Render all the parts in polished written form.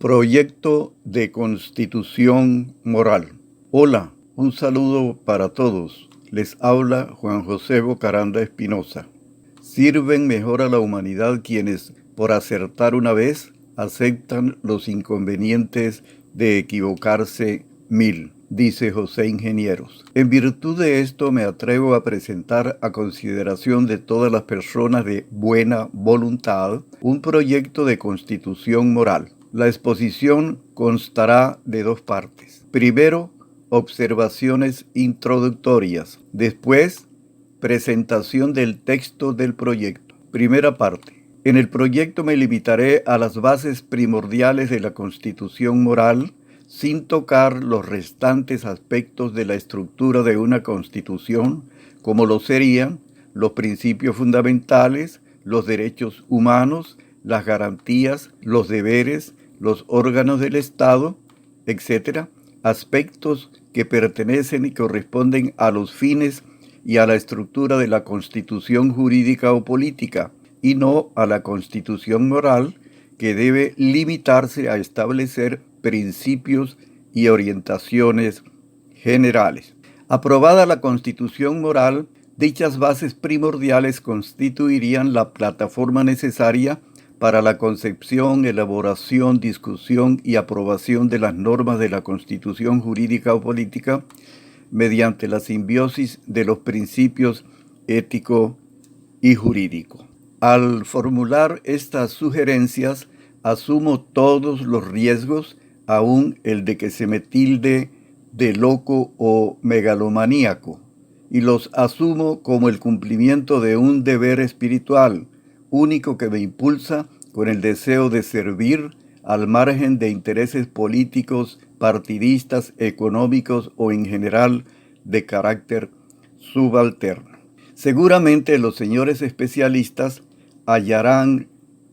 Proyecto de Constitución Moral. Hola, un saludo para todos. Les habla Juan José Bocaranda Espinosa. Sirven mejor a la humanidad quienes, por acertar una vez, aceptan los inconvenientes de equivocarse mil, dice José Ingenieros. En virtud de esto me atrevo a presentar a consideración de todas las personas de buena voluntad un proyecto de constitución moral. La exposición constará de dos partes. Primero, observaciones introductorias. Después, presentación del texto del proyecto. Primera parte. En el proyecto me limitaré a las bases primordiales de la Constitución moral, sin tocar los restantes aspectos de la estructura de una Constitución, como lo serían los principios fundamentales, los derechos humanos, las garantías, los deberes, los órganos del Estado, etc., aspectos que pertenecen y corresponden a los fines y a la estructura de la constitución jurídica o política, y no a la constitución moral, que debe limitarse a establecer principios y orientaciones generales. Aprobada la constitución moral, dichas bases primordiales constituirían la plataforma necesaria para la concepción, elaboración, discusión y aprobación de las normas de la constitución jurídica o política mediante la simbiosis de los principios ético y jurídico. Al formular estas sugerencias, asumo todos los riesgos, aun el de que se me tilde de loco o megalomaníaco, y los asumo como el cumplimiento de un deber espiritual, único que me impulsa con el deseo de servir al margen de intereses políticos, partidistas, económicos o en general de carácter subalterno. Seguramente los señores especialistas hallarán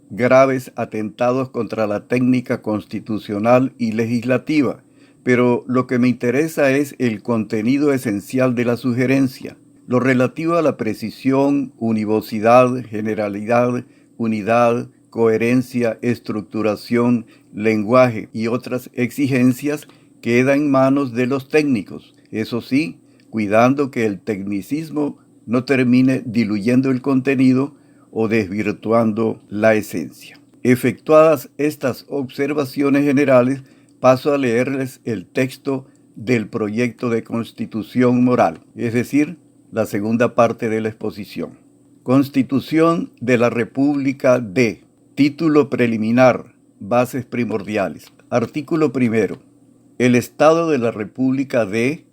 graves atentados contra la técnica constitucional y legislativa, pero lo que me interesa es el contenido esencial de la sugerencia, lo relativo a la precisión, univocidad, generalidad, unidad, coherencia, estructuración, lenguaje y otras exigencias queda en manos de los técnicos, eso sí, cuidando que el tecnicismo no termine diluyendo el contenido o desvirtuando la esencia. Efectuadas estas observaciones generales, paso a leerles el texto del proyecto de constitución moral, es decir, la segunda parte de la exposición. Constitución de la República de. Título preliminar. Bases primordiales. Artículo primero. El Estado de la República de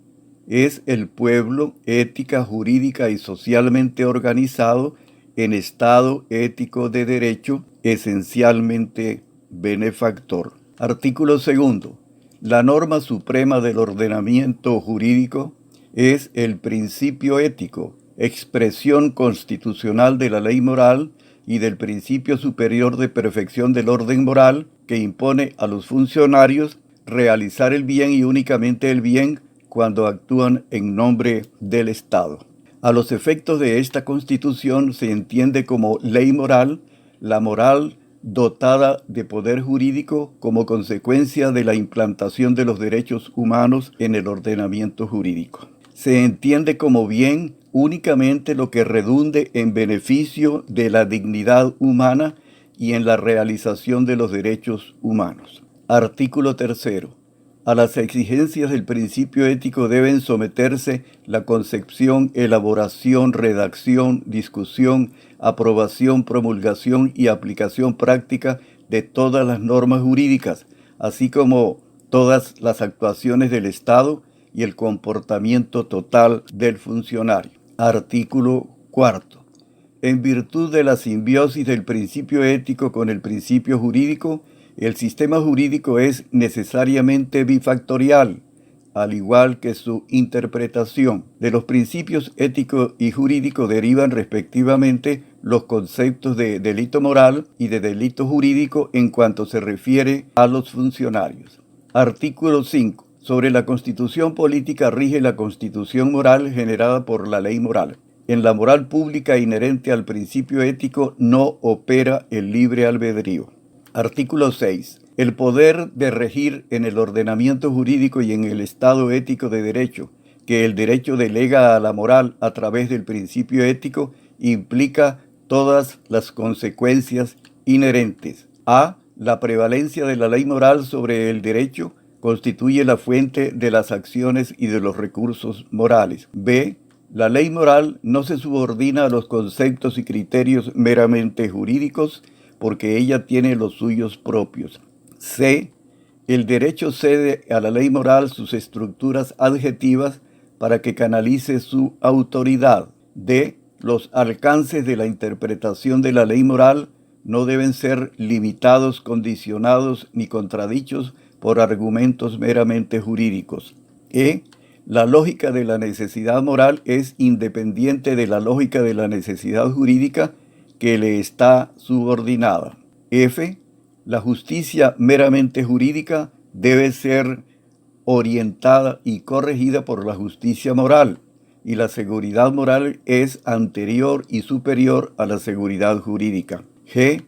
es el pueblo ética, jurídica y socialmente organizado en estado ético de derecho, esencialmente benefactor. Artículo segundo. La norma suprema del ordenamiento jurídico es el principio ético, expresión constitucional de la ley moral y del principio superior de perfección del orden moral que impone a los funcionarios realizar el bien y únicamente el bien cuando actúan en nombre del Estado. A los efectos de esta Constitución se entiende como ley moral la moral dotada de poder jurídico como consecuencia de la implantación de los derechos humanos en el ordenamiento jurídico. Se entiende como bien únicamente lo que redunde en beneficio de la dignidad humana y en la realización de los derechos humanos. Artículo tercero. A las exigencias del principio ético deben someterse la concepción, elaboración, redacción, discusión, aprobación, promulgación y aplicación práctica de todas las normas jurídicas, así como todas las actuaciones del Estado y el comportamiento total del funcionario. Artículo cuarto. En virtud de la simbiosis del principio ético con el principio jurídico, el sistema jurídico es necesariamente bifactorial, al igual que su interpretación. De los principios ético y jurídico derivan respectivamente los conceptos de delito moral y de delito jurídico en cuanto se refiere a los funcionarios. Artículo 5. Sobre la Constitución política rige la Constitución moral generada por la ley moral. En la moral pública inherente al principio ético no opera el libre albedrío. Artículo 6. El poder de regir en el ordenamiento jurídico y en el estado ético de derecho, que el derecho delega a la moral a través del principio ético, implica todas las consecuencias inherentes. A. La prevalencia de la ley moral sobre el derecho constituye la fuente de las acciones y de los recursos morales. B. La ley moral no se subordina a los conceptos y criterios meramente jurídicos porque ella tiene los suyos propios. C. El derecho cede a la ley moral sus estructuras adjetivas para que canalice su autoridad. D. Los alcances de la interpretación de la ley moral no deben ser limitados, condicionados ni contradichos por argumentos meramente jurídicos. E. La lógica de la necesidad moral es independiente de la lógica de la necesidad jurídica que le está subordinada. F. La justicia meramente jurídica debe ser orientada y corregida por la justicia moral, y la seguridad moral es anterior y superior a la seguridad jurídica. G.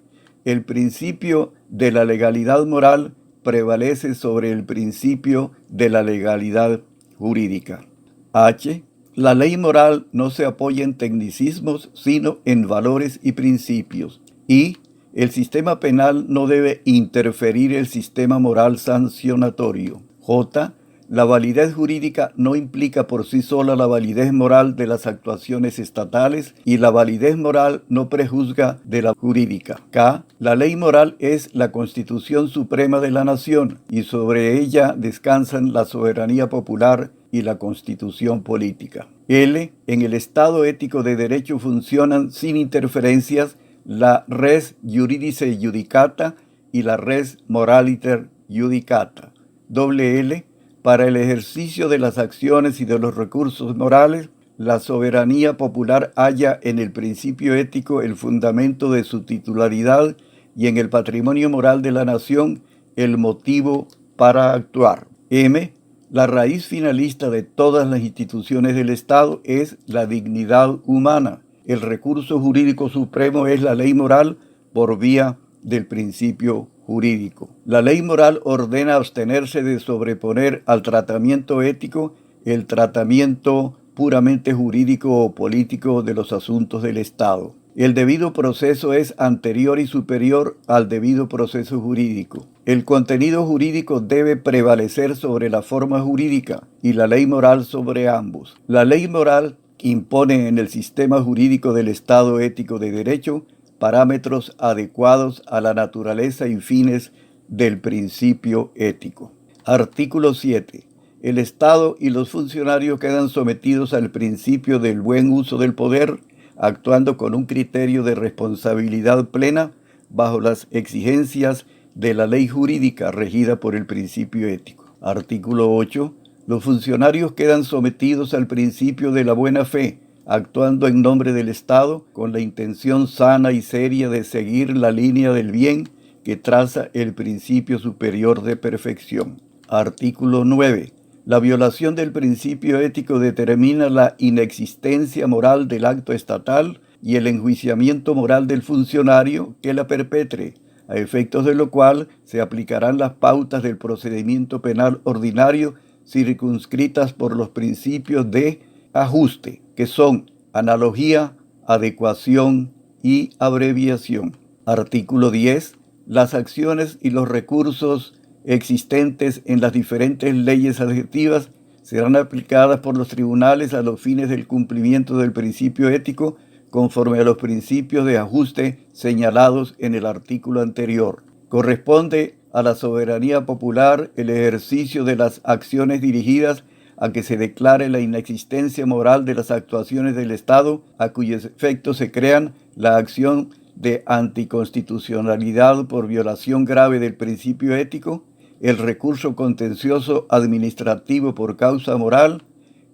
El principio de la legalidad moral prevalece sobre el principio de la legalidad jurídica. H. La ley moral no se apoya en tecnicismos, sino en valores y principios. I. El sistema penal no debe interferir el sistema moral sancionatorio. J. La validez jurídica no implica por sí sola la validez moral de las actuaciones estatales y la validez moral no prejuzga de la jurídica. K. La ley moral es la Constitución Suprema de la Nación y sobre ella descansan la soberanía popular y la Constitución política. L. En el Estado ético de derecho funcionan sin interferencias la res juridice judicata y la res moraliter judicata. L. Para el ejercicio de las acciones y de los recursos morales, la soberanía popular halla en el principio ético el fundamento de su titularidad y en el patrimonio moral de la nación el motivo para actuar. M. La raíz finalista de todas las instituciones del Estado es la dignidad humana. El recurso jurídico supremo es la ley moral por vía del principio jurídico. La ley moral ordena abstenerse de sobreponer al tratamiento ético el tratamiento puramente jurídico o político de los asuntos del Estado. El debido proceso es anterior y superior al debido proceso jurídico. El contenido jurídico debe prevalecer sobre la forma jurídica y la ley moral sobre ambos. La ley moral impone en el sistema jurídico del Estado ético de derecho parámetros adecuados a la naturaleza y fines del principio ético. Artículo 7. El Estado y los funcionarios quedan sometidos al principio del buen uso del poder, actuando con un criterio de responsabilidad plena bajo las exigencias de la ley jurídica regida por el principio ético. Artículo 8. Los funcionarios quedan sometidos al principio de la buena fe, actuando en nombre del Estado con la intención sana y seria de seguir la línea del bien que traza el principio superior de perfección. Artículo 9. La violación del principio ético determina la inexistencia moral del acto estatal y el enjuiciamiento moral del funcionario que la perpetre, a efectos de lo cual se aplicarán las pautas del procedimiento penal ordinario circunscritas por los principios de ajuste, que son analogía, adecuación y abreviación. Artículo 10. Las acciones y los recursos existentes en las diferentes leyes adjetivas serán aplicadas por los tribunales a los fines del cumplimiento del principio ético conforme a los principios de ajuste señalados en el artículo anterior. Corresponde a la soberanía popular el ejercicio de las acciones dirigidas a que se declare la inexistencia moral de las actuaciones del Estado a cuyos efectos se crean la acción de anticonstitucionalidad por violación grave del principio ético, el recurso contencioso administrativo por causa moral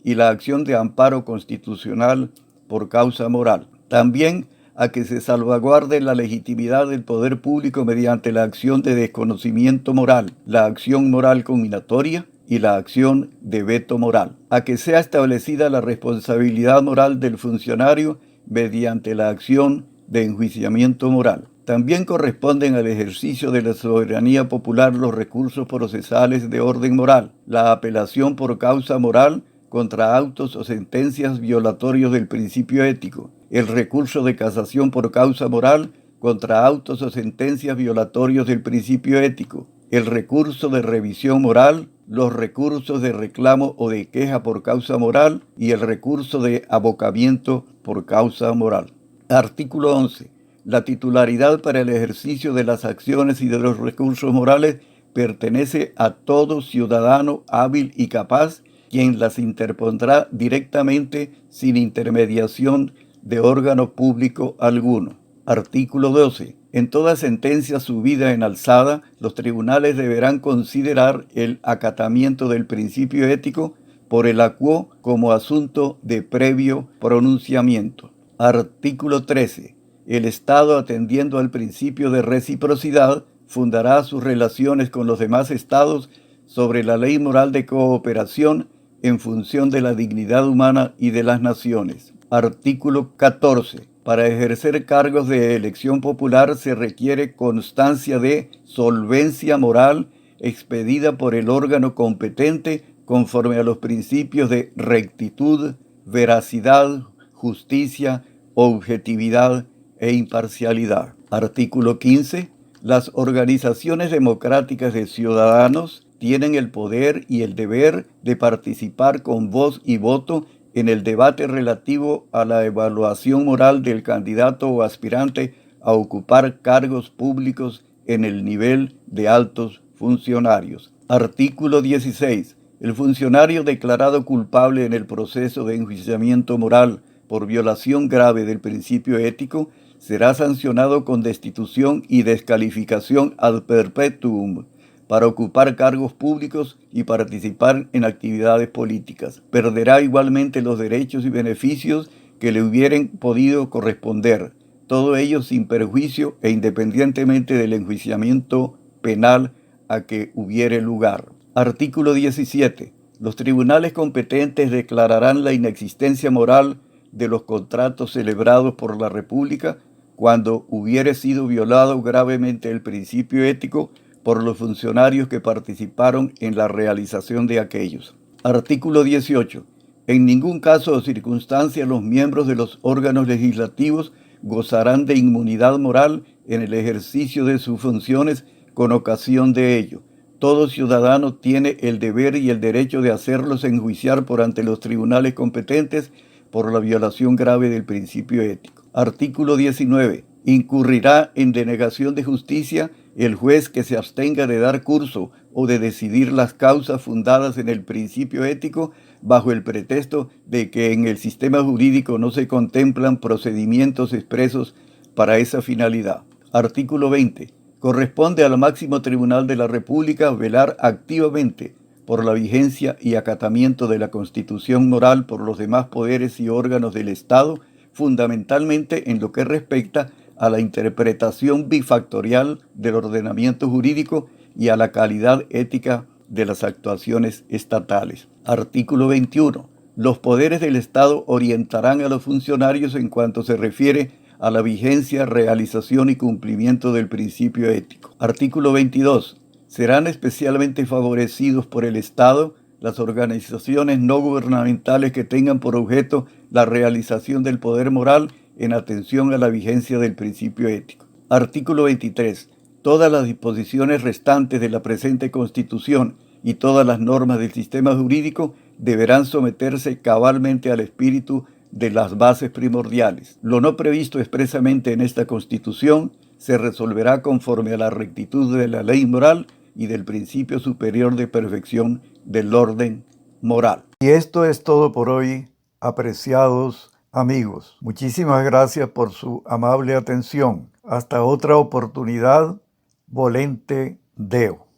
y la acción de amparo constitucional por causa moral. También a que se salvaguarde la legitimidad del poder público mediante la acción de desconocimiento moral, la acción moral conminatoria y la acción de veto moral. A que sea establecida la responsabilidad moral del funcionario mediante la acción de enjuiciamiento moral. También corresponden al ejercicio de la soberanía popular los recursos procesales de orden moral, la apelación por causa moral contra autos o sentencias violatorios del principio ético, el recurso de casación por causa moral contra autos o sentencias violatorios del principio ético, el recurso de revisión moral, los recursos de reclamo o de queja por causa moral y el recurso de abocamiento por causa moral. Artículo 11. La titularidad para el ejercicio de las acciones y de los recursos morales pertenece a todo ciudadano hábil y capaz, quien las interpondrá directamente sin intermediación de órgano público alguno. Artículo 12. En toda sentencia subida en alzada, los tribunales deberán considerar el acatamiento del principio ético por el acuo como asunto de previo pronunciamiento. Artículo 13. El Estado, atendiendo al principio de reciprocidad, fundará sus relaciones con los demás Estados sobre la ley moral de cooperación en función de la dignidad humana y de las naciones. Artículo 14. Para ejercer cargos de elección popular se requiere constancia de solvencia moral expedida por el órgano competente conforme a los principios de rectitud, veracidad, justicia, objetividad e imparcialidad. Artículo 15. Las organizaciones democráticas de ciudadanos tienen el poder y el deber de participar con voz y voto en el debate relativo a la evaluación moral del candidato o aspirante a ocupar cargos públicos en el nivel de altos funcionarios. Artículo 16. El funcionario declarado culpable en el proceso de enjuiciamiento moral por violación grave del principio ético será sancionado con destitución y descalificación ad perpetuum para ocupar cargos públicos y participar en actividades políticas. Perderá igualmente los derechos y beneficios que le hubieran podido corresponder, todo ello sin perjuicio e independientemente del enjuiciamiento penal a que hubiere lugar. Artículo 17. Los tribunales competentes declararán la inexistencia moral de los contratos celebrados por la República cuando hubiere sido violado gravemente el principio ético por los funcionarios que participaron en la realización de aquellos. Artículo 18. En ningún caso o circunstancia los miembros de los órganos legislativos gozarán de inmunidad moral en el ejercicio de sus funciones con ocasión de ello. Todo ciudadano tiene el deber y el derecho de hacerlos enjuiciar por ante los tribunales competentes por la violación grave del principio ético. Artículo 19. Incurrirá en denegación de justicia el juez que se abstenga de dar curso o de decidir las causas fundadas en el principio ético bajo el pretexto de que en el sistema jurídico no se contemplan procedimientos expresos para esa finalidad. Artículo 20. Corresponde al máximo tribunal de la República velar activamente por la vigencia y acatamiento de la Constitución moral por los demás poderes y órganos del Estado, fundamentalmente en lo que respecta a la interpretación bifactorial del ordenamiento jurídico y a la calidad ética de las actuaciones estatales. Artículo 21. Los poderes del Estado orientarán a los funcionarios en cuanto se refiere a la vigencia, realización y cumplimiento del principio ético. Artículo 22. Serán especialmente favorecidos por el Estado las organizaciones no gubernamentales que tengan por objeto la realización del poder moral en atención a la vigencia del principio ético. Artículo 23. Todas las disposiciones restantes de la presente Constitución y todas las normas del sistema jurídico deberán someterse cabalmente al espíritu de las bases primordiales. Lo no previsto expresamente en esta Constitución se resolverá conforme a la rectitud de la ley moral y del principio superior de perfección del orden moral. Y esto es todo por hoy, apreciados amigos. Muchísimas gracias por su amable atención. Hasta otra oportunidad. Volente Deo.